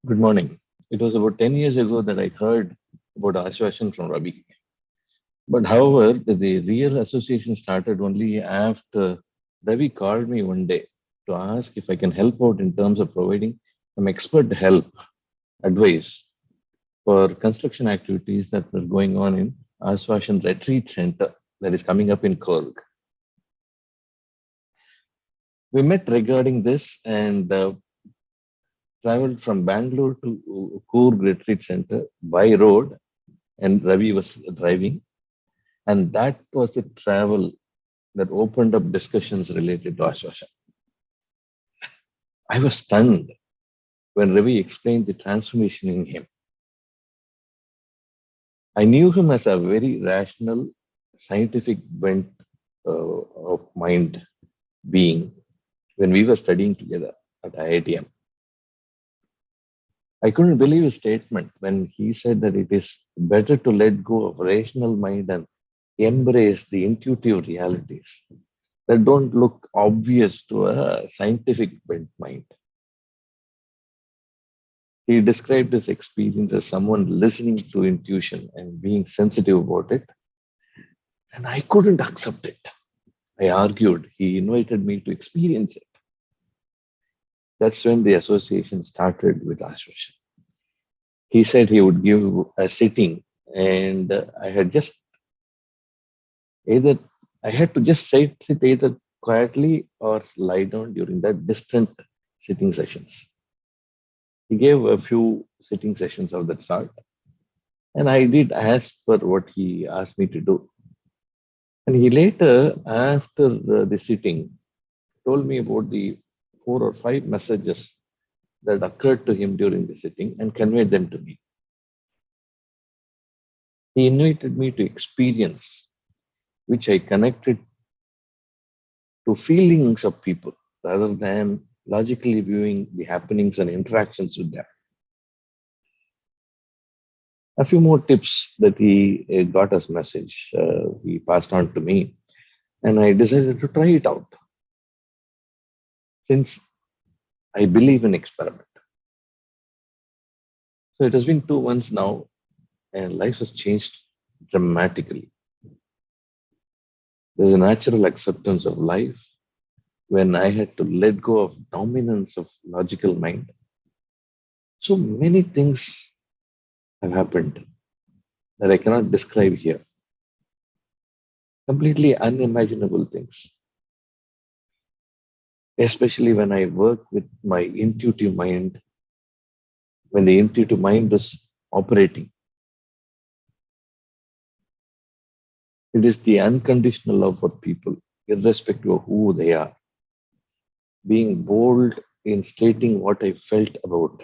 Good morning. It was about 10 years ago that I heard about Aashwasan from Ravi. But however, the real association started only after Ravi called me one day to ask if I can help out in terms of providing some expert help, advice for construction activities that were going on in Aashwasan Retreat Center that is coming up in Korg. We met regarding this and traveled from Bangalore to Coorg Retreat Center by road, and Ravi was driving. And that was the travel that opened up discussions related to Ashwashan. I was stunned when Ravi explained the transformation in him. I knew him as a very rational, scientific bent of mind being when we were studying together at IITM. I couldn't believe his statement when he said that it is better to let go of rational mind and embrace the intuitive realities that don't look obvious to a scientific bent mind. He described his experience as someone listening to intuition and being sensitive about it, and I couldn't accept it. I argued. He invited me to experience it. That's when the association started with Ashwasan. He said he would give a sitting, and either I had to just sit either quietly or lie down during that distant sitting sessions. He gave a few sitting sessions of that sort, and I did as per what he asked me to do. And he later, after the sitting, told me about the 4 or 5 messages that occurred to him during the sitting and conveyed them to me. He invited me to experience, which I connected to feelings of people rather than logically viewing the happenings and interactions with them. A few more tips that he got as message, he passed on to me, and I decided to try it out since I believe in experiment. So it has been 2 months now, and life has changed dramatically. There's a natural acceptance of life when I had to let go of dominance of logical mind. So many things have happened that I cannot describe here. Completely unimaginable things. Especially when I work with my intuitive mind, when the intuitive mind is operating. It is the unconditional love for people, irrespective of who they are. Being bold in stating what I felt about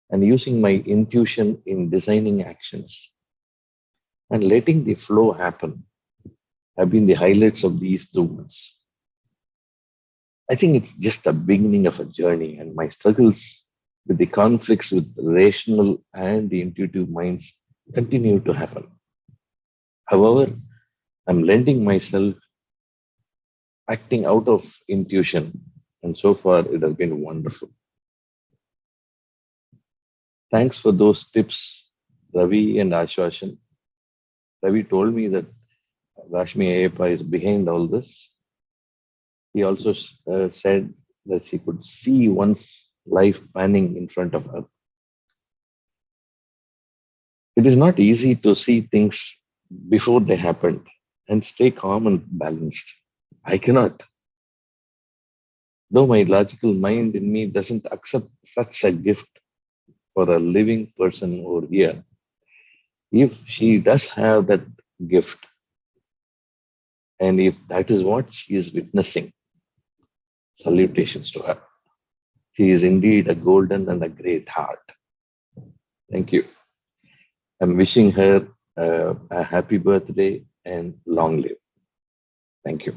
and using my intuition in designing actions and letting the flow happen have been the highlights of these 2 months. I think it's just the beginning of a journey, and my struggles with the conflicts with the rational and the intuitive minds continue to happen. However, I'm lending myself acting out of intuition, and so far it has been wonderful. Thanks for those tips, Ravi and Ashwashan. Ravi told me that Rashmi Aiyappa is behind all this. He also said that she could see one's life panning in front of her. It is not easy to see things before they happened and stay calm and balanced. I cannot. Though my logical mind in me doesn't accept such a gift for a living person over here, if she does have that gift, and if that is what she is witnessing, salutations to her. She is indeed a golden and a great heart. Thank you. I'm wishing her a happy birthday and long live. Thank you.